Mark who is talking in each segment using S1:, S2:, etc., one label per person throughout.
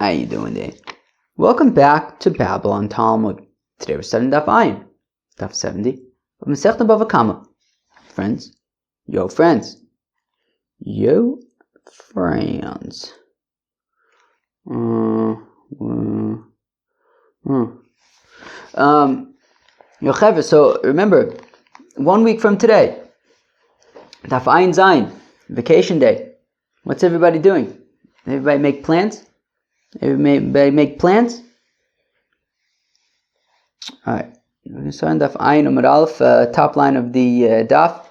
S1: How you doing there? Welcome back to Babylon Talmud. Today we're studying Daf Ayin, Daf 70 of Masechta BavaKama. Friends, yo friends, yo friends. Yochevah, so remember, 1 week from today, Daf Ayin Zayin, vacation day. What's everybody doing? Everybody make plans? Everybody make plans? Alright, we're going to start on Daf Ayin Amud Aleph, top line of the Daf.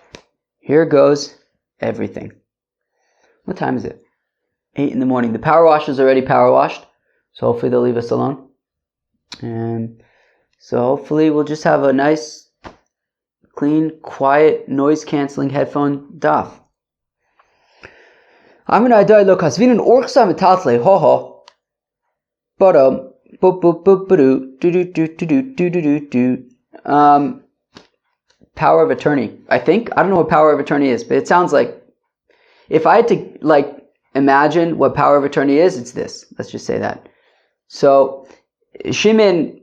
S1: Here goes everything. What time is it? 8 in the morning. The power wash is already power washed, so hopefully they'll leave us alone. And so hopefully we'll just have a nice, clean, quiet, noise-canceling headphone Daf. I'm going to look hasvin an orchsa metatle ho ho. Power of attorney. I think. I don't know what power of attorney is, but it sounds like, if I had to imagine what power of attorney is, it's this. Let's just say that. So Shimon,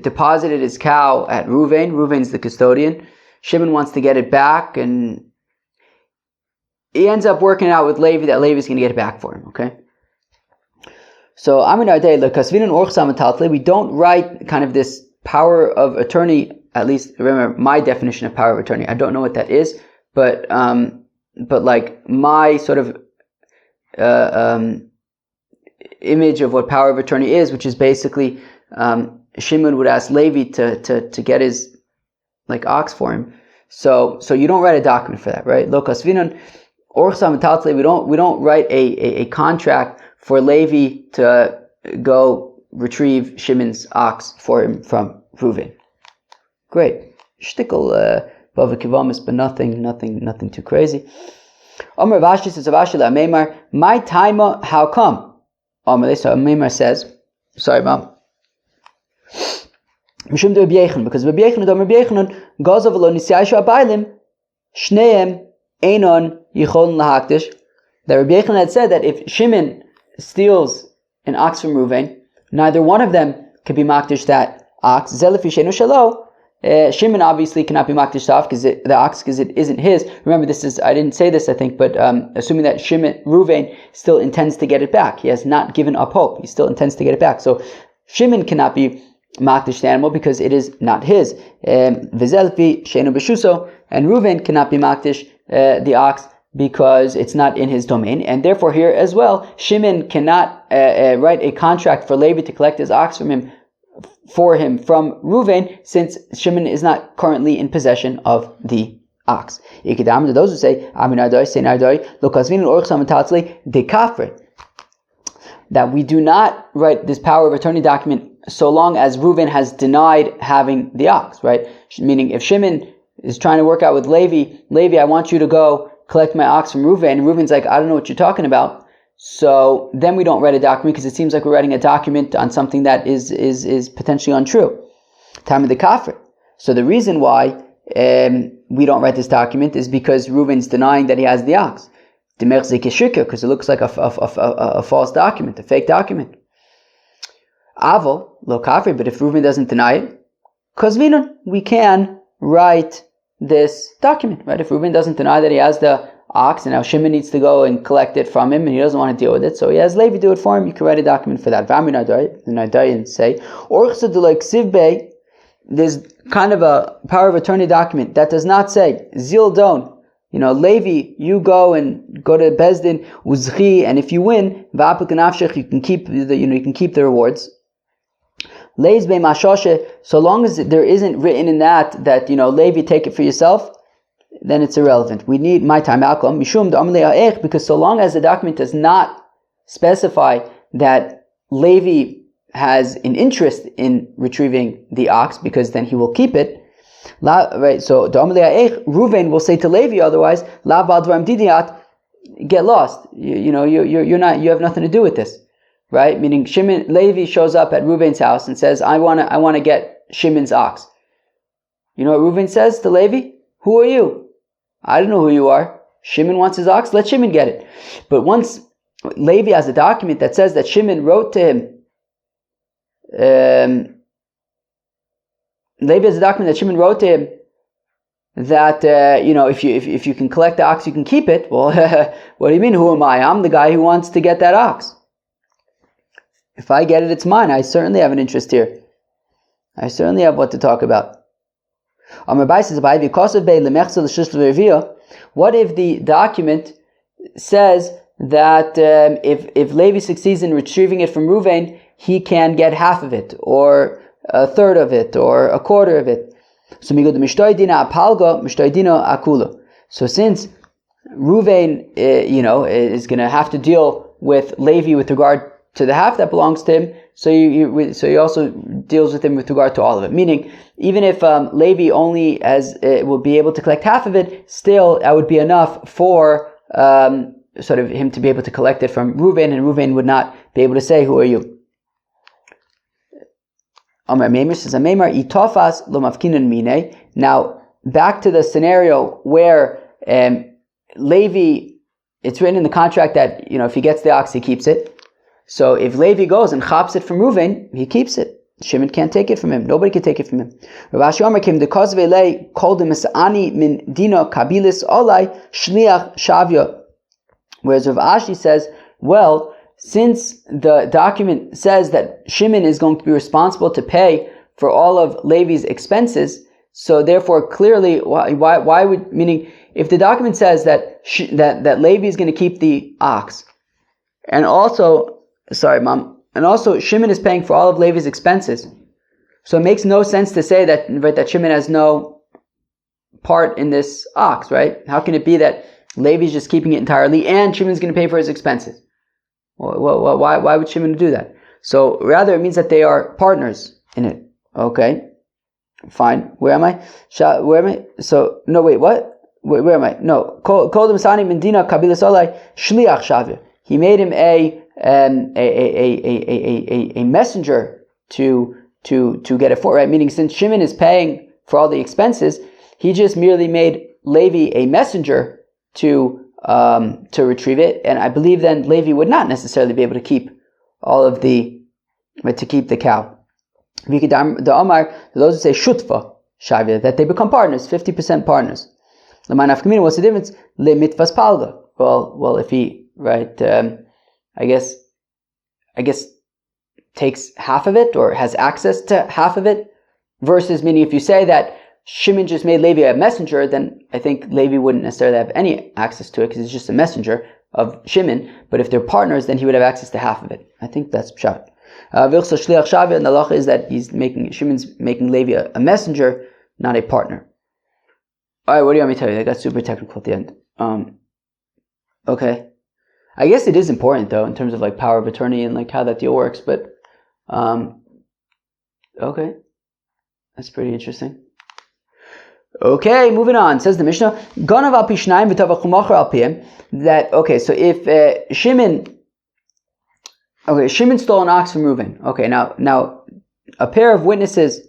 S1: deposited his cow at Reuven. Reuven's the custodian. Shimon wants to get it back, and he ends up working out with Levi that Levi's going to get it back for him. Okay. So we don't write kind of this power of attorney. At least remember my definition of power of attorney. I don't know what that is, but like my sort of image of what power of attorney is, which is basically Shimon would ask Levi to get his ox for him. So you don't write a document for that, right? We don't write a contract for Levi to go retrieve Shimon's ox for him from Reuven. Great. Shtickle BavaKama, but nothing too crazy. Amar Vashi says, Meimar, my taima, how come? So Meimar says, sorry, Mom. Mishum de Rabbi Yechanan, because Rabbi Yechanan, Gazav lo nisyaishu abaylim, shneim einon yichon lahakdish. That Rabbi Yechanan had said that if Shimon steals an ox from Reuven, neither one of them can be makdish that ox. Shimon obviously cannot be makdish the ox because it isn't his. Remember, I didn't say this, I think, but assuming that Reuven still intends to get it back. He has not given up hope. He still intends to get it back. So Shimon cannot be makdish the animal because it is not his. And Reuven cannot be makdish the ox because it's not in his domain, and therefore here as well, Shimon cannot write a contract for Levi to collect his ox from Reuven, since Shimon is not currently in possession of the ox. To those who say that we do not write this power of attorney document so long as Reuven has denied having the ox, right? Meaning, if Shimon is trying to work out with Levi, I want you to go collect my ox from Reuven, and Reuven's like, I don't know what you're talking about. So then we don't write a document, because it seems like we're writing a document on something that is potentially untrue. Time of the kafir. So the reason why we don't write this document is because Reuven's denying that he has the ox. Because it looks like a false document, a fake document. Avo, lo kafir, but if Reuven doesn't deny it, kozvinon, we can write this document, right? If Reuven doesn't deny that he has the ox, and now Shimon needs to go and collect it from him, and he doesn't want to deal with it, so he has Levi do it for him, you can write a document for that. The Nadayan say, there's kind of a power of attorney document that does not say, Zil don, Levi, you go to Bezdin, Uzchi, and if you win, you can keep the rewards. So long as there isn't written in that Levi, take it for yourself, then it's irrelevant. We need my time outcome because so long as the document does not specify that Levi has an interest in retrieving the ox, because then he will keep it, right? So Reuven will say to Levi otherwise, get lost. You have nothing to do with this. Right? Meaning Levi shows up at Reuven's house and says, I want to get Shimon's ox. You know what Reuven says to Levi? Who are you? I don't know who you are. Shimon wants his ox, let Shimon get it. But once Levi has a document that says that Shimon wrote to him. Levi has a document that Shimon wrote to him that if you can collect the ox, you can keep it. Well, what do you mean? Who am I? I'm the guy who wants to get that ox. If I get it, it's mine. I certainly have an interest here. I certainly have what to talk about. What if the document says that if Levi succeeds in retrieving it from Reuven, he can get half of it, or a third of it, or a quarter of it? So since Reuven, is going to have to deal with Levi with regard to the half that belongs to him, so he also deals with him with regard to all of it. Meaning, even if Levi only will be able to collect half of it, still that would be enough for sort of him to be able to collect it from Reuven, and Reuven would not be able to say, "Who are you?" Amar Meimer says, "Ameimar itofas lo mafkinan mine." Now back to the scenario where Levi, it's written in the contract that if he gets the ox, he keeps it. So if Levi goes and chops it from Reuven, he keeps it. Shimon can't take it from him. Nobody can take it from him. Rav Ashi Omer came the kozvele called him ani min dino kabilis olai shliach shavya. Whereas Rav Ashi says, well, since the document says that Shimon is going to be responsible to pay for all of Levi's expenses, so therefore clearly, why would, meaning if the document says that Levi is going to keep the ox, and also Shimon is paying for all of Levi's expenses, so it makes no sense to say that Shimon has no part in this ox, right? How can it be that Levi's just keeping it entirely and Shimon's going to pay for his expenses? Well, why would Shimon do that? So rather it means that they are partners in it. Okay, fine. Where am I? So no, wait, what? Where am I? No. He made him a messenger to get it for, right? Meaning, since Shimon is paying for all the expenses, he just merely made Levi a messenger to retrieve it, and I believe then Levi would not necessarily be able to keep to keep the cow. The Omar, those who say shutfa shavia, that they become partners, 50% partners. What's the difference? Le mitvas palga. Well, if he I guess takes half of it or has access to half of it, versus meaning if you say that Shimon just made Levi a messenger, then I think Levi wouldn't necessarily have any access to it because he's just a messenger of Shimon. But if they're partners, then he would have access to half of it. I think that's pshat. And the halacha is that Shimon's making Levi a messenger, not a partner. All right, what do you want me to tell you? I got super technical at the end. Okay. I guess it is important though, in terms of like power of attorney and like how that deal works, but okay. That's pretty interesting. Okay, moving on. Says the Mishnah, Ganav al pishnayim v'tavach u'machar al piyem. That, okay, so if Shimon stole an ox from Reuven. Okay, now a pair of witnesses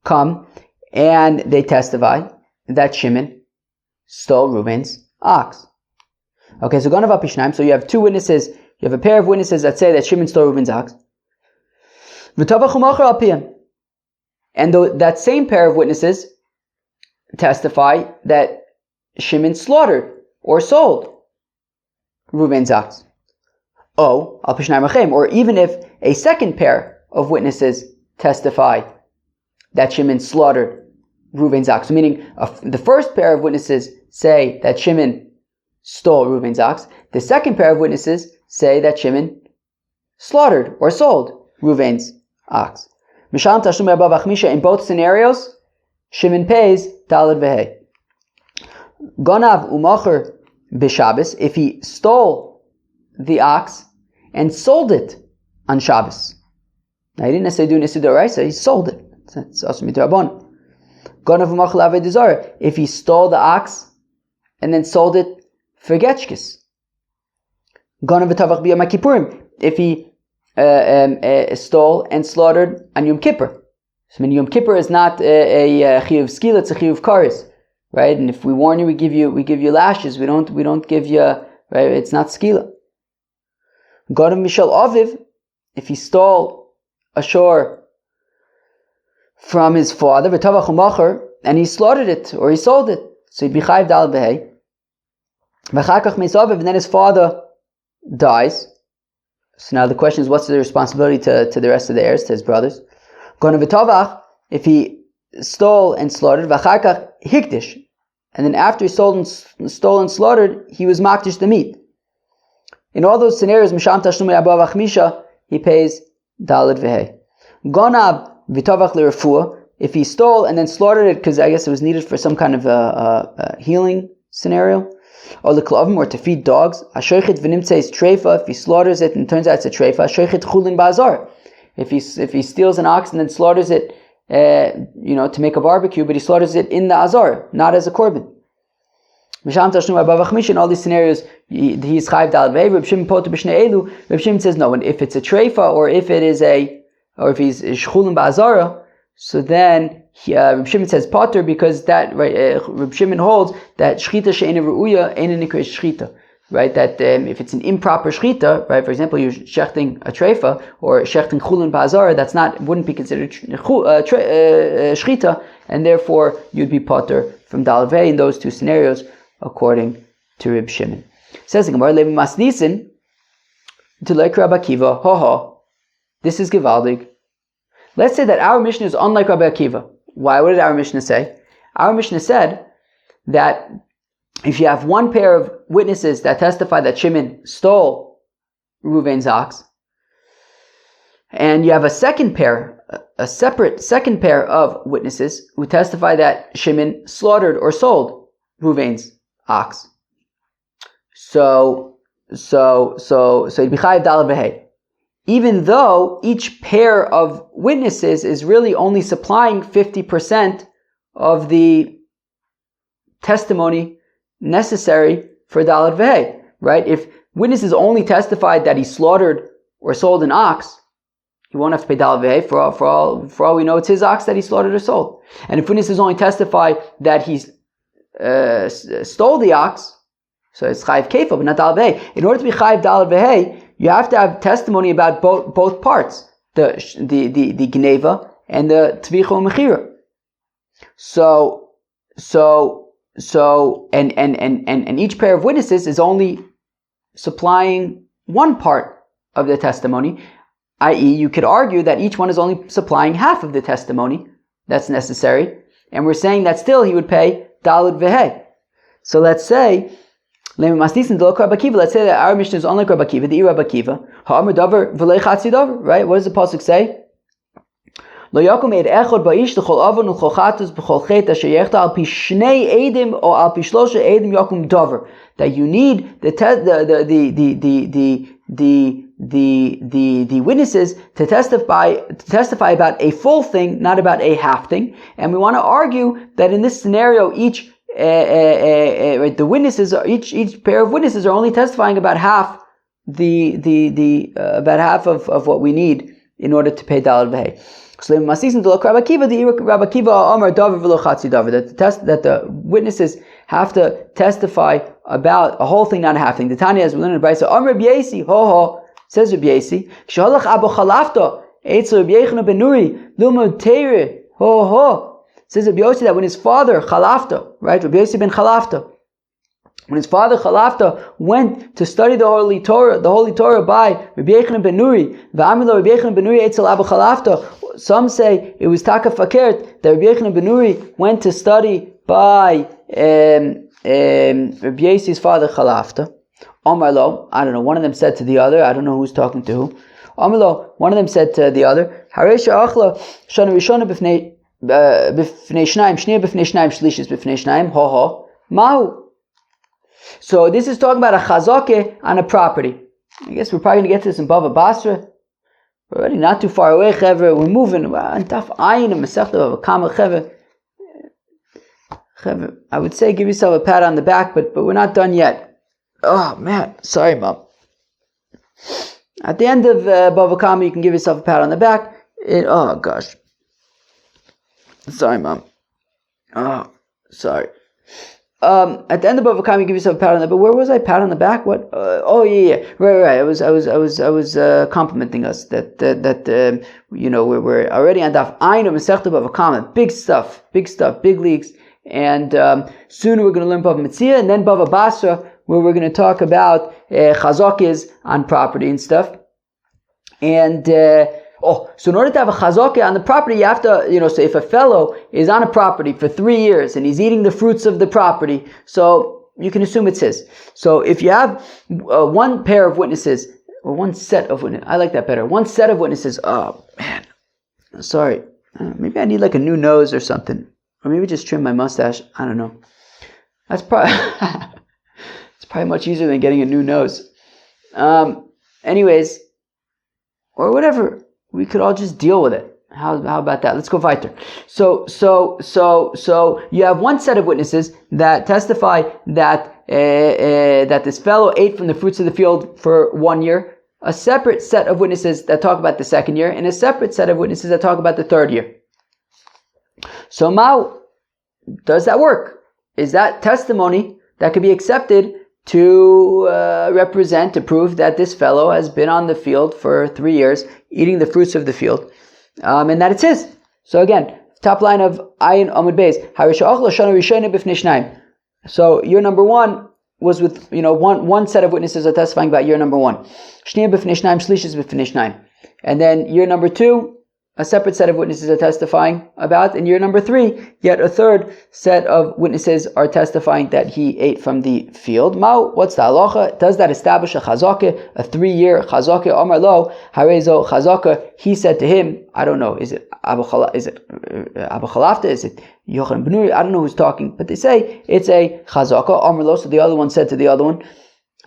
S1: come and they testify that Shimon stole Reuven's ox. Okay, so Ganav al pishnayim. So you have two witnesses. You have a pair of witnesses that say that Shimon stole Reuven's ox. V'tavach u'machar al piyem. And that same pair of witnesses testify that Shimon slaughtered or sold Reuven's ox. Or even if a second pair of witnesses testify that Shimon slaughtered Reuven's ox, meaning the first pair of witnesses say that Shimon stole Reuven's ox, the second pair of witnesses say that Shimon slaughtered or sold Reuven's ox. In both scenarios, Shimon pays Talad Vehei. Gonav u'macher b'Shabbos, if he stole the ox and sold it on Shabbos. Now he didn't necessarily do Nisid D'Oraisa, he sold it. It's also mitzvah. Gonav u'macher l'Avodah Zarah, if he stole the ox and then sold it for Getchkis. Gonav v'tavach b'Yom HaKippurim, if he stole and slaughtered on Yom Kippur. So Yom Kippur is not a chiyuv skila, it's a chiyuv karis, right? And if we warn you, we give you lashes. We don't give you, right? It's not skila. Gonim Mishal Aviv, if he stole a shore from his father, v'tavach u'macher, and he slaughtered it or he sold it, so he'd be chayiv dal v'hei. V'chakach meisaviv, and then his father dies. So now the question is, what's the responsibility to the rest of the heirs, to his brothers? Gonim v'tavach, if he stole and slaughtered, v'chakach hikdish, and then after he stole and slaughtered, he was makdish the meat. In all those scenarios, Misham Tashlumi Abavach Misha, he pays Daled Vehei. Gonab Vitavach L'Refuah, if he stole and then slaughtered it because I guess it was needed for some kind of a healing scenario, or L'Klavim, or to feed dogs, Ashoichet V'nimtzeis Treifa, if he slaughters it and turns out it's a Treifa, Ashoichet Chulin Bazar, if he steals an ox and then slaughters it, to make a barbecue, but he slaughters it in the Azar, not as a korban. In all these scenarios, he's chayv dal vei. Reb Shimon poter b'shnei elu. Reb Shimon says no. And if it's a treifa, or if he's shchulin ba'azara, so then Reb Shimon says poter, because that Reb Shimon holds that shchita she'ena ru'uya eina nikra shchita. Right, that if it's an improper shchita, right, for example, you're shechting a treifa or shechting chulin ba'azara, wouldn't be considered shchita, and therefore you'd be poter from dal vei in those two scenarios, according to Reb Shimon. Says the Gemara, Levi Masnisin, to like Rabbi Akiva, this is Givaldig. Let's say that our Mishnah is unlike Rabbi Akiva. Why? What did our Mishnah say? Our Mishnah said that if you have one pair of witnesses that testify that Shimon stole Reuven's ox, and you have a separate second pair of witnesses who testify that Shimon slaughtered or sold Reuven's ox. So it'd be chayiv daled v'hei. Even though each pair of witnesses is really only supplying 50% of the testimony necessary for daled v'hei, right? If witnesses only testified that he slaughtered or sold an ox, he won't have to pay daled v'hei. For all we know, it's his ox that he slaughtered or sold. And if witnesses only testify that he's stole the ox, so it's chayiv kefa, but not daled v'hei. In order to be chayiv daled v'hei, you have to have testimony about both parts, the gneva and the tvicha u'mechira. And each pair of witnesses is only supplying one part of the testimony, i.e., you could argue that each one is only supplying half of the testimony that's necessary, and we're saying that still he would pay daled v'hei. So let's say that our Mishnah is unlike Rabbi Akiva, the Rabbi Akiva. Ha'amar davar v'lei chatzi davar. Right? What does the pasuk say? Lo yakum eid echad ba'ish l'chol avon u'chol chatus b'chol chet asher yechta al pi shnei eidim or al pi shlosha eidim yakum davar. That you need the witnesses to testify about a full thing, not about a half thing. And we want to argue that in this scenario, each the witnesses, each pair of witnesses are only testifying about half about half of what we need in order to pay daled v'hei. So Rabbi Akiva Amar Davar v'lo chatzi davar, that the witnesses have to testify about a whole thing, not a half thing. The Tanya, as we learn in the Brayso, Amar Rabbi Yesi, says Rabbi Yesi, K'shalach Abu Chalafta Eitzel Rabbi Yechon ben Nuri Lumod Teire, says Rabbi Yossi that when his father Chalafta, right, Rabbi Yossi ben Chalafta, when his father Chalafta went to study the Holy Torah by Rabbi Yechon ben Nuri, v'amilo Rabbi Yechon ben Nuri etzel Abu Chalafta. Some say it was Taka Fakert that Rabbi Yechon ben Nuri went to study by Rabbi Yossi's father Chalafta. Omar lo, I don't know. One of them said to the other, I don't know who's talking to who. Omar lo, one of them said to the other, Haresha Achla Shana Rishona b'fnei Shnaim, Shnia b'fnei Shnaim, Shlishis b'fnei Shnaim, Mahu. So this is talking about a chazake on a property. I guess we're probably going to get to this in Bava Basra. We're already not too far away, Chevra. We're moving. Taf Ayin and Masechta BavaKama, Chevra. I would say give yourself a pat on the back, but we're not done yet. Oh man, sorry, Mom. At the end of BavaKama, you can give yourself a pat on the back. Oh gosh. Sorry, Mom. Oh, sorry. at the end of BavaKama, you give yourself a pat on the back. But where was I? Pat on the back? What? Yeah. Right. I was complimenting us that we're already on Daf Ayin of Masechta BavaKama. Big stuff, big leagues. And soon we're going to learn Bava Metzia, and then Bava Basra, where we're going to talk about chazakis on property and stuff. And so in order to have a chazakah on the property, you have to, so if a fellow is on a property for 3 years and he's eating the fruits of the property, so you can assume it's his. So if you have one pair of witnesses, or one set of witnesses, I like that better, one set of witnesses, oh man, sorry, maybe I need like a new nose or something. Or maybe just trim my mustache. I don't know. That's probably it's probably much easier than getting a new nose. Anyways, or whatever. We could all just deal with it. How about that? Let's go weiter. So you have one set of witnesses that testify that that this fellow ate from the fruits of the field for 1 year. A separate set of witnesses that talk about the 2nd year, and a separate set of witnesses that talk about the 3rd year. So Mao, does that work? Is that testimony that could be accepted to represent, to prove that this fellow has been on the field for 3 years, eating the fruits of the field, and that it's his? So again, top line of Ayin Amud Beis. So year number 1 was with, one set of witnesses are testifying about year number 1. And then year number 2, a separate set of witnesses are testifying about. In year number 3, yet a third set of witnesses are testifying that he ate from the field. Mao, what's the halacha? Does that establish a chazakah, a 3-year chazakah? Omar lo, harezo chazakah. He said to him, I don't know, is it Abu Khalafta? Is it Yochanan B'nuri? I don't know who's talking, but they say it's a chazakah. Omar lo, so the other one said to the other one,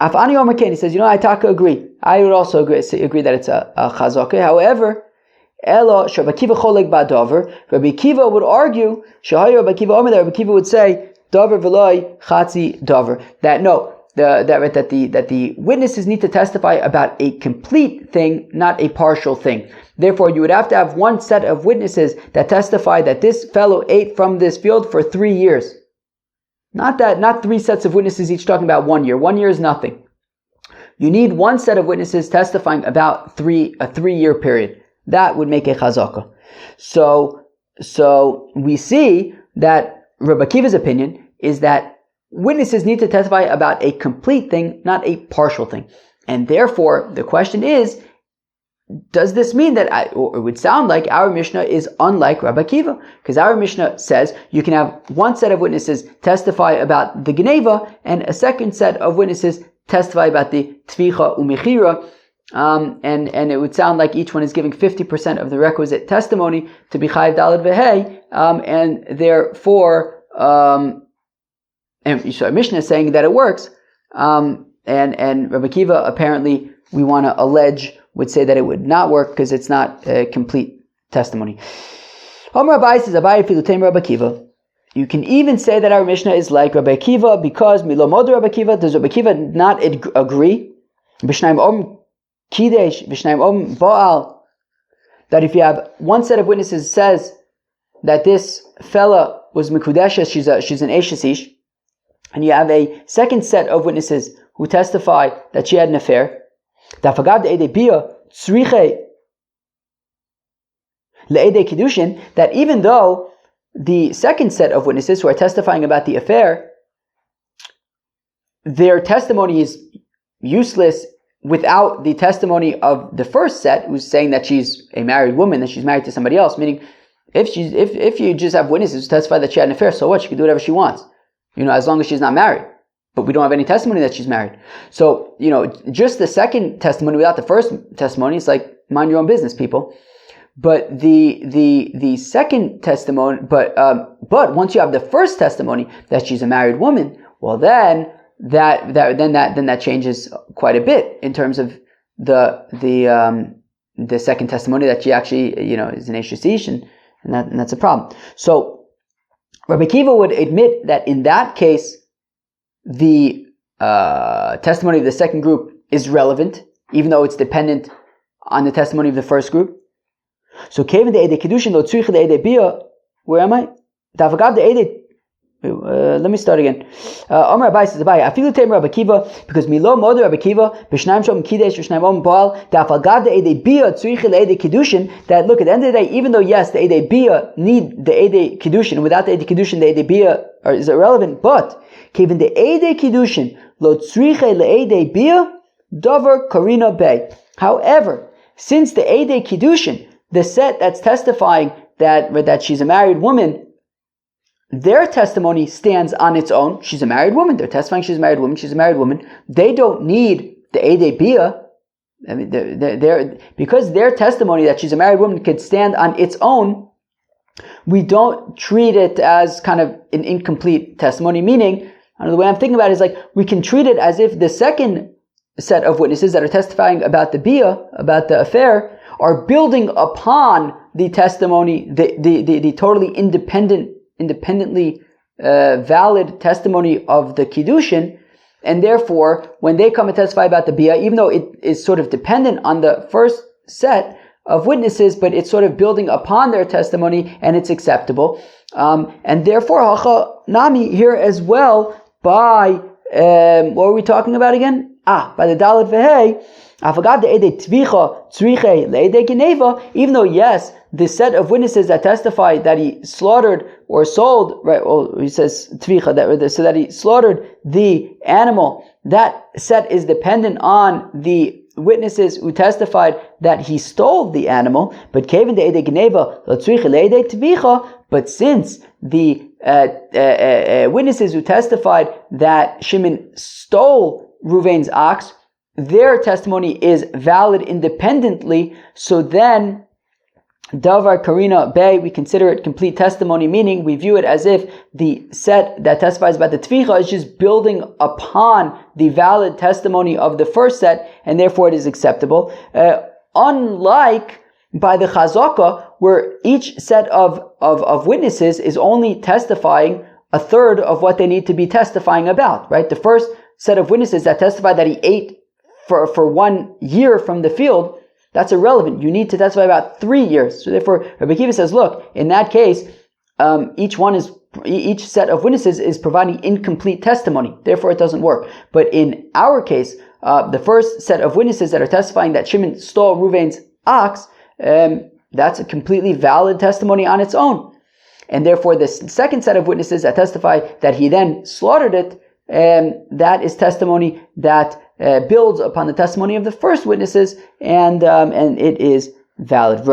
S1: Afani Omar Ken, he says, I agree. I would also agree that it's a chazakah. However, Elo Rabbi Kiva choleg ba'davar. Rabbi Kiva would argue, Shahayu Rabbi Kiva Omer, Rabbi Kiva would say, Davar v'loi chatzi davar. That no, that the witnesses need to testify about a complete thing, not a partial thing. Therefore, you would have to have one set of witnesses that testify that this fellow ate from this field for 3 years. Not 3 sets of witnesses each talking about 1 year. 1 year is nothing. You need one set of witnesses testifying about a 3-year period. That would make a chazakah. So we see that Rabbi Akiva's opinion is that witnesses need to testify about a complete thing, not a partial thing. And therefore, the question is, does this mean that, or it would sound like our Mishnah is unlike Rabbi Akiva? Because our Mishnah says you can have one set of witnesses testify about the Geneva, and a second set of witnesses testify about the Tvicha Umechira. And it would sound like each one is giving 50% of the requisite testimony to be Chayiv Daled Vehei, and therefore, and so Mishnah is saying that it works, and Rabbi Akiva apparently we want to allege would say that it would not work because it's not a complete testimony. Amar Abai says, Abai Filutem Rabbi Akiva. You can even say that our Mishnah is like Rabbi Akiva because Milomod Rabbi Akiva. Does Rabbi Akiva not agree? B'shnaim Om Kidesh, V'shnaim Om Baal, that if you have one set of witnesses says that this fella was Mikudesha, she's an Eshes Ish, and you have a second set of witnesses who testify that she had an affair, that even though the second set of witnesses who are testifying about the affair, their testimony is useless without the testimony of the first set, who's saying that she's a married woman, that she's married to somebody else. Meaning, if you just have witnesses who testify that she had an affair, so what? She can do whatever she wants, as long as she's not married. But we don't have any testimony that she's married. So, just the second testimony without the first testimony, it's like mind your own business, people. But the second testimony, but once you have the first testimony that she's a married woman, well then that changes quite a bit in terms of the second testimony that she actually is an Eshes Ish, and that's a problem. So Rabbi Akiva would admit that in that case the testimony of the second group is relevant, even though it's dependent on the testimony of the first group. So Kevin the Ede Kedushin lo tzricha the Ede Bia, where am I? Davagav the Ede Let me start again. Amar Abai says, Abai, Afilu Teim Rabbi Akiva, because Milo Moder Rabbi Akiva, B'Shnaim Shom Kidesh, B'Shnaim Om Baal, Da'afal Gav the Edei Bia, Tzriche Le'edei Kiddushin, that look, at the end of the day, even though yes, the Edei Bia need the Edei Kiddushin, without the Edei Kiddushin, the Edei Bia is irrelevant, but, Kevin the Edei Kiddushin, Lo Tzriche Le'edei Bia, Dover Karina Bey. However, since the Edei Kiddushin, the set that's testifying that she's a married woman, their testimony stands on its own. She's a married woman. They're testifying she's a married woman. She's a married woman. They don't need the Edei Bia. I mean, they're, because their testimony that she's a married woman could stand on its own, we don't treat it as kind of an incomplete testimony. Meaning, the way I'm thinking about it is like, we can treat it as if the second set of witnesses that are testifying about the Bia, about the affair, are building upon the testimony, the totally independently valid testimony of the Kiddushin, and therefore, when they come and testify about the Bia, even though it is sort of dependent on the first set of witnesses, but it's sort of building upon their testimony, and it's acceptable. And therefore, Hacha Nami here as well, by, what were we talking about again? By the Dalet Vehei, even though yes, the set of witnesses that testify that he slaughtered or sold, right? Well, he says tvicha, so that he slaughtered the animal. That set is dependent on the witnesses who testified that he stole the animal. But kevin de ede geneva tvicha. But since the witnesses who testified that Shimon stole Ruvain's ox, their testimony is valid independently, so then Davar Karina Bey, we consider it complete testimony, meaning we view it as if the set that testifies about the Tvicha is just building upon the valid testimony of the first set, and therefore it is acceptable. Unlike by the Chazaka, where each set of witnesses is only testifying a third of what they need to be testifying about, right? The first set of witnesses that testify that he ate for 1 year from the field, that's irrelevant. You need to testify about 3 years. So therefore, Rabbi Akiva says, look, in that case, each set of witnesses is providing incomplete testimony. Therefore, it doesn't work. But in our case, the first set of witnesses that are testifying that Shimon stole Ruvain's ox, that's a completely valid testimony on its own. And therefore, the second set of witnesses that testify that he then slaughtered it, that is testimony that builds upon the testimony of the first witnesses, and it is valid.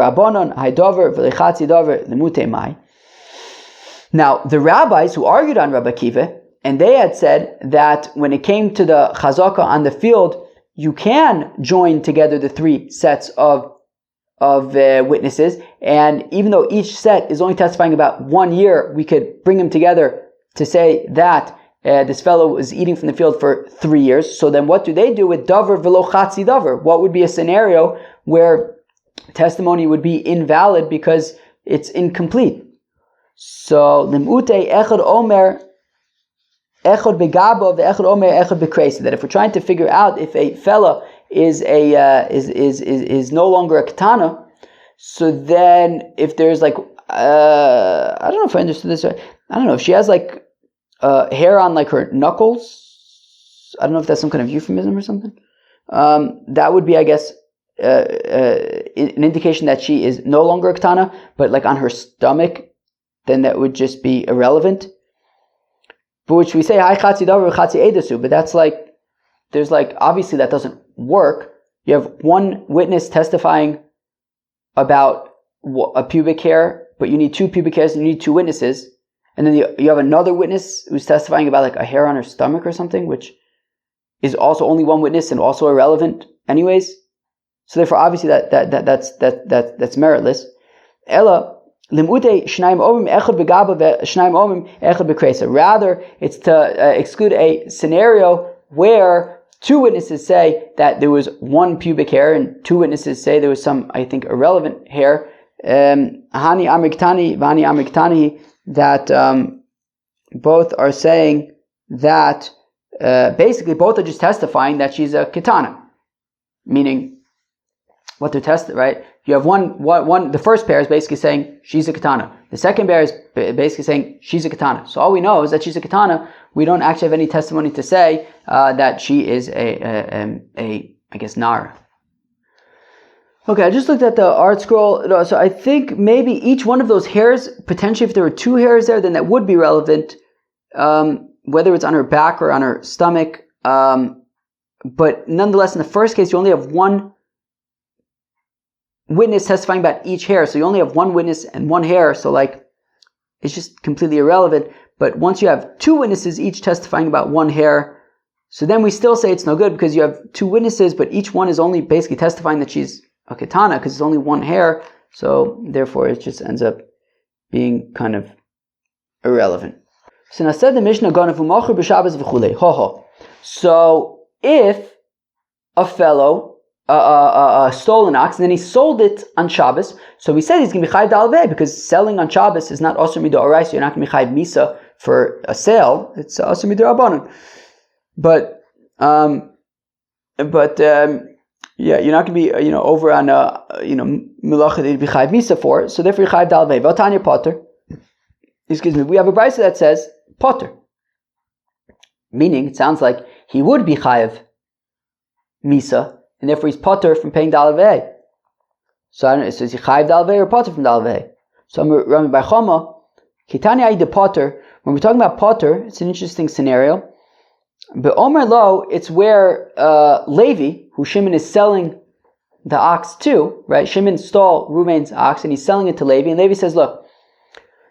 S1: Now, the rabbis who argued on Rabbi Akiva, and they had said that when it came to the chazaka on the field, you can join together the three sets of witnesses, and even though each set is only testifying about 1 year, we could bring them together to say that this fellow was eating from the field for 3 years. So then what do they do with davar velo chatzi davar? What would be a scenario where testimony would be invalid because it's incomplete? So limute echad omer echad begabo ve'echad omer echad bekreisa. That if we're trying to figure out if a fella is no longer a katana, so then if there's like I don't know if I understood this right. I don't know if she has like hair on like her knuckles. I don't know if that's some kind of euphemism or something. That would be, I guess, an indication that she is no longer a katana, but like on her stomach, then that would just be irrelevant. For which we say, Hai chatzi davar chatzi edasu, but that's like, there's like, obviously that doesn't work. You have one witness testifying about a pubic hair, but you need 2 pubic hairs and you need 2 witnesses. And then you have another witness who's testifying about like a hair on her stomach or something, which is also only one witness and also irrelevant anyways. So therefore, obviously that's meritless. Ella limute shnaim omim echad begaba ve'shnaim omim echad bekreisa. Rather, it's to exclude a scenario where 2 witnesses say that there was 1 pubic hair and 2 witnesses say there was some, I think, irrelevant hair. Hani amiktani vani amiktani. That both are saying that basically both are just testifying that she's a katana, meaning what they're testing, right? You have one. The first pair is basically saying she's a katana. The second pair is basically saying she's a katana. So all we know is that she's a katana. We don't actually have any testimony to say that she is a I guess nar. Okay, I just looked at the art scroll. So I think maybe each one of those hairs, potentially if there were two hairs there, then that would be relevant, whether it's on her back or on her stomach. But nonetheless, in the first case, you only have one witness testifying about each hair. So you only have one witness and one hair. So it's just completely irrelevant. But once you have two witnesses, each testifying about one hair, so then we still say it's no good because you have two witnesses, but each one is only basically testifying that she's a katana because it's only one hair. So therefore, it just ends up being kind of irrelevant. So now said the Mishnah, Ganavu b'Shabbos v'chulei. Ho ho. So if a fellow stole an ox and then he sold it on Shabbos, so we said he's going to be chayiv d'alvei because selling on Shabbos is not osur midoraisa. You're not going to be chayiv misa for a sale. It's osur midorabanan. But yeah, you're not going to be over on melacha that you'd be chayiv misa for. So therefore, you're chayiv d'alvei. V'atanya potter. Excuse me. We have a brisa that says potter, meaning it sounds like he would be chayiv misa. And therefore he's potter from paying d'alvei. So I don't know, is he chayiv d'alvei or potter from d'alvei? So I'm Rami BavaKama, Kitanya Aida potter. When we're talking about potter, it's an interesting scenario. But Omer Lo, it's where Levi, who Shimon is selling the ox to, right? Shimon stole Reuven's ox and he's selling it to Levi. And Levi says, look,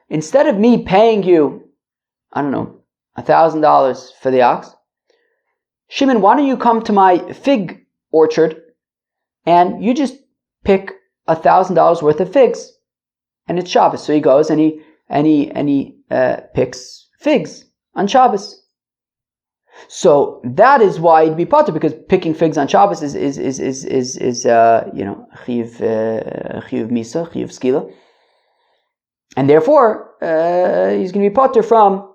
S1: instead of me paying you, I don't know, $1,000 for the ox, Shimon, why don't you come to my fig orchard and you just pick $1,000 worth of figs, and it's Shabbos. So he goes and he picks figs on Shabbos. So that is why he'd be potter, because picking figs on Shabbos is chiyuv misa, chiyuv skila, and therefore he's going to be potter from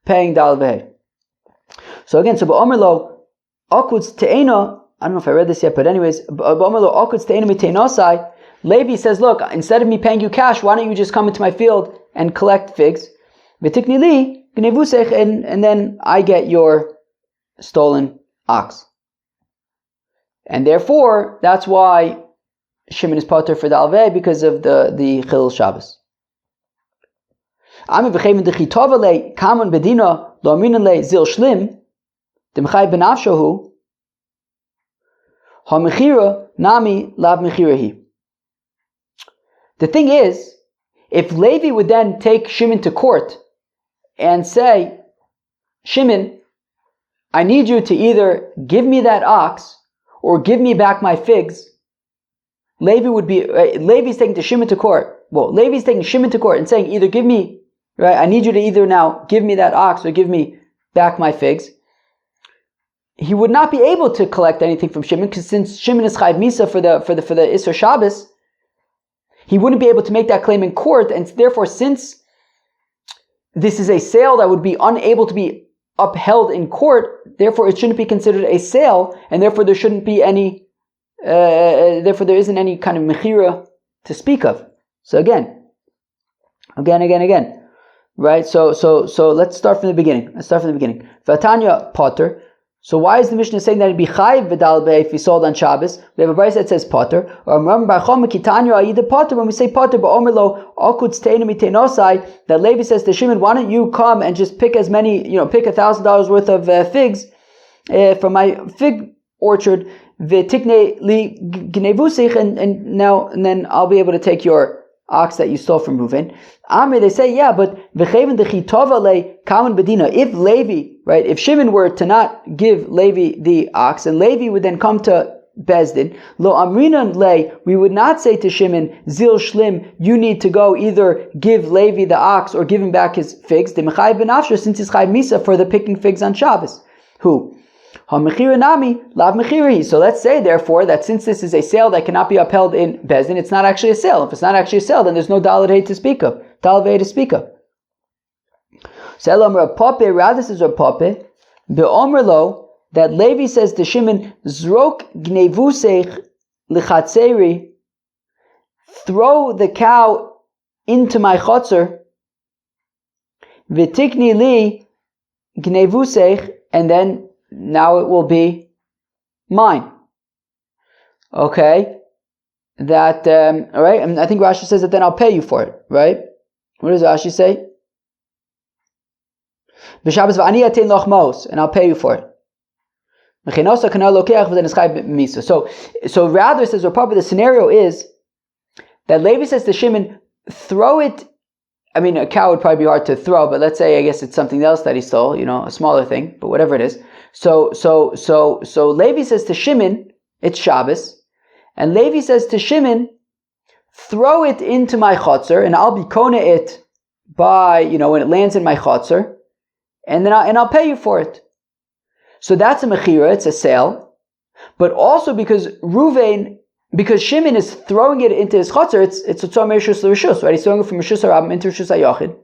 S1: paying d'alvei. So again, so ba'omer lo akutz te'ena. I don't know if I read this yet, but anyways, Levi says, look, instead of me paying you cash, why don't you just come into my field and collect figs? And then I get your stolen ox. And therefore, that's why Shimon is potter for the alvei, because of the Chilul Shabbos. The thing is, if Levi would then take Shimon to court and say, Shimon, I need you to either give me that ox or give me back my figs, Levi's taking to Shimon to court. Well, Levi's taking Shimon to court and saying, either give me, right, I need you to either now give me that ox or give me back my figs. He would not be able to collect anything from Shimon, because since Shimon is chayiv misa for the Isser Shabbos, he wouldn't be able to make that claim in court, and therefore, since this is a sale that would be unable to be upheld in court, therefore it shouldn't be considered a sale, and therefore there shouldn't be any. Therefore, there isn't any kind of mechira to speak of. So again, right? So let's start from the beginning. Vatanya Potter. So why is the Mishnah saying that it'd be chayiv v'dalvei if he sold on Shabbos? We have a brayse that says potter. Or BavaKama Kitanya Aida potter. When we say potter, ba'omer lo akutz teinu miteinosai, that Levi says to Shimon, why don't you come and just pick as many, pick $1,000 worth of figs from my fig orchard, v'tikne li gnevusich, and then I'll be able to take your ox that you stole from Reuven. Amri, they say, yeah, but v'cheven dechitova le kamen bedina. If Levi, right, if Shimon were to not give Levi the ox, and Levi would then come to Bezdin, lo amrinan le, we would not say to Shimon, zil shlim, you need to go either give Levi the ox or give him back his figs, de mechayiv benafsher, since he's chayiv misa for the picking figs on Shabbos. Who? So let's say, therefore, that since this is a sale that cannot be upheld in Bezdin, it's not actually a sale. If it's not actually a sale, then there's no dalvei to speak of. So Elamra Pape, rather says Rav Pape, Be'omer lo, that Levi says to Shimon, Zrok gnevusech lichatzeri, throw the cow into my chotzer, v'tikni li gnevusech, and then now it will be mine. Okay, that all right. And I think Rashi says that then I'll pay you for it. Right? What does Rashi say? B'Shabbos v'ani atein loch mos, and I'll pay you for it. So rather, says Rav Papa, the scenario is that Levi says to Shimon, throw it. I mean, a cow would probably be hard to throw, but let's say, I guess it's something else that he stole, a smaller thing, but whatever it is. So Levi says to Shimon, it's Shabbos, and Levi says to Shimon, throw it into my chotzer, and I'll be kona it by, when it lands in my chotzer, and then I'll pay you for it. So that's a mechira, it's a sale, but also because Shimon is throwing it into his chotzer, it's a tzor merishus l'rishus, right? He's throwing it from rishus harabim into rishus hayachid.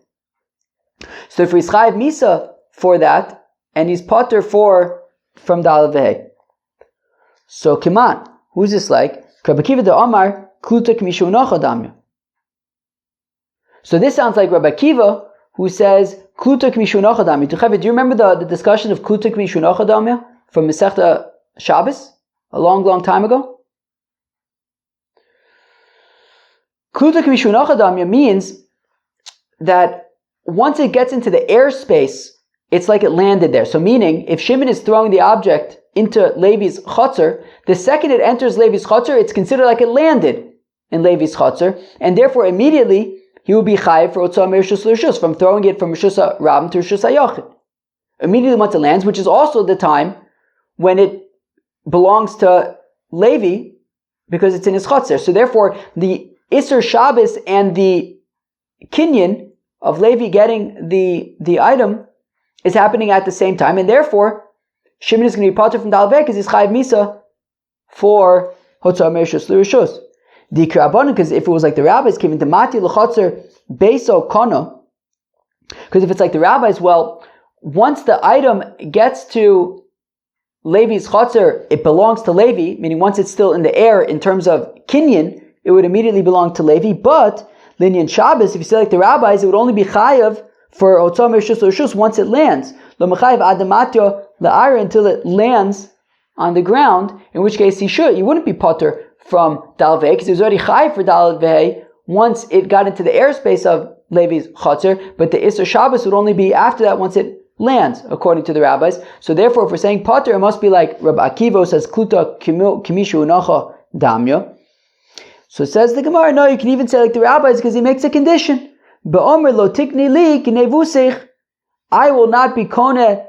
S1: So if he's chayiv misa for that, and he's potter from dal v'hei. So Kiman, who's this like? Rabbi Akiva de Omar klutak mishu nocha damya. So this sounds like Rabbi Akiva, who says klutak mishu nocha damya. Do you remember the discussion of klutak mishu nocha damya from Masechta Shabbos a long time ago? Klutak mishu nocha damya means that once it gets into the airspace, it's like it landed there. So meaning, if Shimon is throwing the object into Levi's chotzer, the second it enters Levi's chotzer, it's considered like it landed in Levi's chotzer, and therefore immediately he will be chayiv for otzah merishus l'rishus, from throwing it from rishus rabim to rishus hayachid. Immediately once it lands, which is also the time when it belongs to Levi, because it's in his chotzer. So therefore, the Isser Shabbos and the kinyan of Levi getting the item is happening at the same time, and therefore Shimon is going to be potter from Dalveh because he's chayiv misa for hotzah merishus l'rishus. Because if it was like the rabbis came into mati l'chotzer beso kono, because if it's like the rabbis, well, once the item gets to Levi's chotzer, it belongs to Levi, meaning once it's still in the air in terms of kinyan, it would immediately belong to Levi. But linyan Shabbos, if you say like the rabbis, it would only be chayiv for hotzah merishus l'rishus once it lands. Lo mechayiv adamatyo la'ara, until it lands on the ground, in which case he wouldn't be potter from Dalveh, because he was already chayiv for Dalveh once it got into the airspace of Levi's chotzer, but the Isser Shabbos would only be after that once it lands, according to the rabbis. So therefore, if we're saying potter, it must be like Rabbi Akiva says, Kluta kimishu unacha damya. So it says the Gemara, no, you can even say like the rabbis, because he makes a condition. Be'omer lo tikni li knevusich, I will not be kone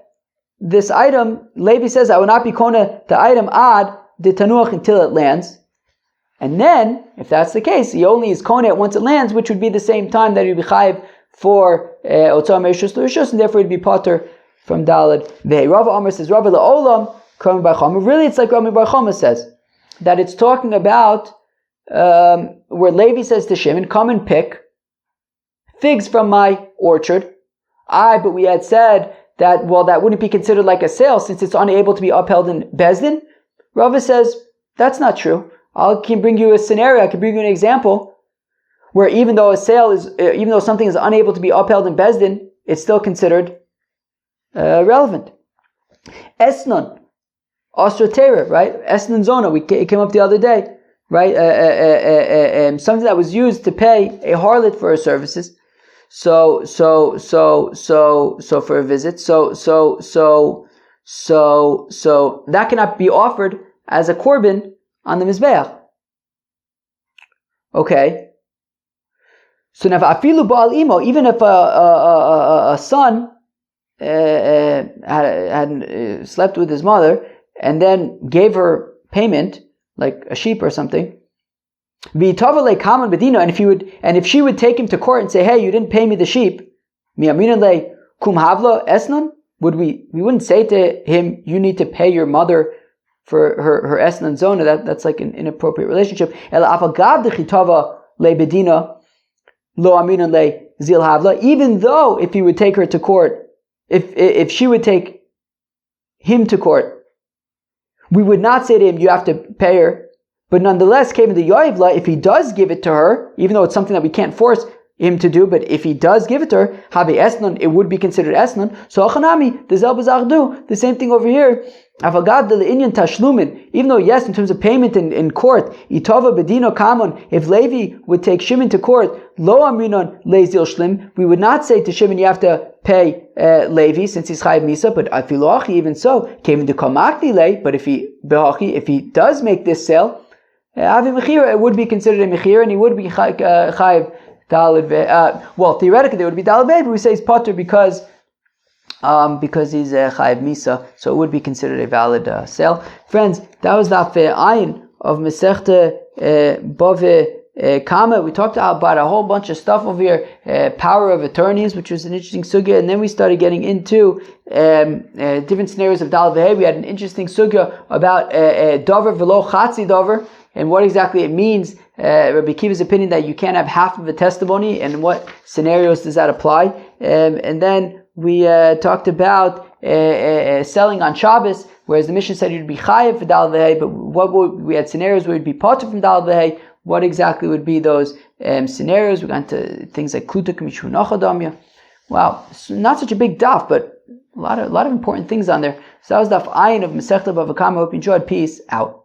S1: this item. Levi says, I will not be kone the item ad de tanuach until it lands. And then, if that's the case, he only is kone once it lands, which would be the same time that he'd be chayiv for otzah merishus l'rishus, and therefore he'd be potter from dalad v'hei. Rava Amar says, Rava la'olam kami BavaKama. Really, it's like Rami BavaKama says, that it's talking about where Levi says to Shimon, come and pick figs from my orchard. But we had said that, well, that wouldn't be considered like a sale since it's unable to be upheld in Bezdin. Rava says, that's not true. I can bring you a scenario, I can bring you an example where even though something is unable to be upheld in Bezdin, it's still considered relevant. Esnon, Ostrotera, right? Esnon Zona, it came up the other day, right? Something that was used to pay a harlot for her services. So for a visit. So that cannot be offered as a korban on the Mizbeach. Okay. So now, afilu ba'al imo, even if a son had slept with his mother and then gave her payment, like a sheep or something, v'itavale kaman bedino, and if she would take him to court and say, hey, you didn't pay me the sheep, mi'aminan kum havla esnon, we wouldn't say to him, you need to pay your mother for her esnan zona. That's like an inappropriate relationship. Even though if he would take her to court, if she would take him to court, we would not say to him, you have to pay her, But nonetheless, Kevin the Yoivla, if he does give it to her, even though it's something that we can't force him to do, but if he does give it to her, have esnon, it would be considered esnon. So achanami, the zelbazachdu, the same thing over here. Avagad the inyan tashlumin, even though yes, in terms of payment in court, itova bedino kamon, if Levi would take Shimon to court, lo amrinon leizil shlim, we would not say to Shimon you have to pay Levi since he's chayiv misa, but afilochi, even so, came to kamakli le, but if he does make this sale, avi mechira, it would be considered a mechira, and he would be chayiv. Well, theoretically there would be daled, but we say he's potter because he's chayiv misa, so it would be considered a valid sale. Friends, that was the ayin of Masechta BavaKama. We talked about a whole bunch of stuff over here, power of attorneys, which was an interesting sugya, and then we started getting into different scenarios of daled v'hei. We had an interesting sugya about dover v'lo chatzi dover, and what exactly it means. Rabbi Akiva's opinion that you can't have half of a testimony, and what scenarios does that apply? And then we talked about selling on Shabbos, whereas the Mishnah said you'd be chayiv for daled v'hei, but we had scenarios where you'd be potter from daled v'hei. What exactly would be those scenarios? We got into things like kluta k'mishu nachadamya. Wow, not such a big daf, but a lot of important things on there. So that was daf ayin of Masechta BavaKama. Hope you enjoyed. Peace out.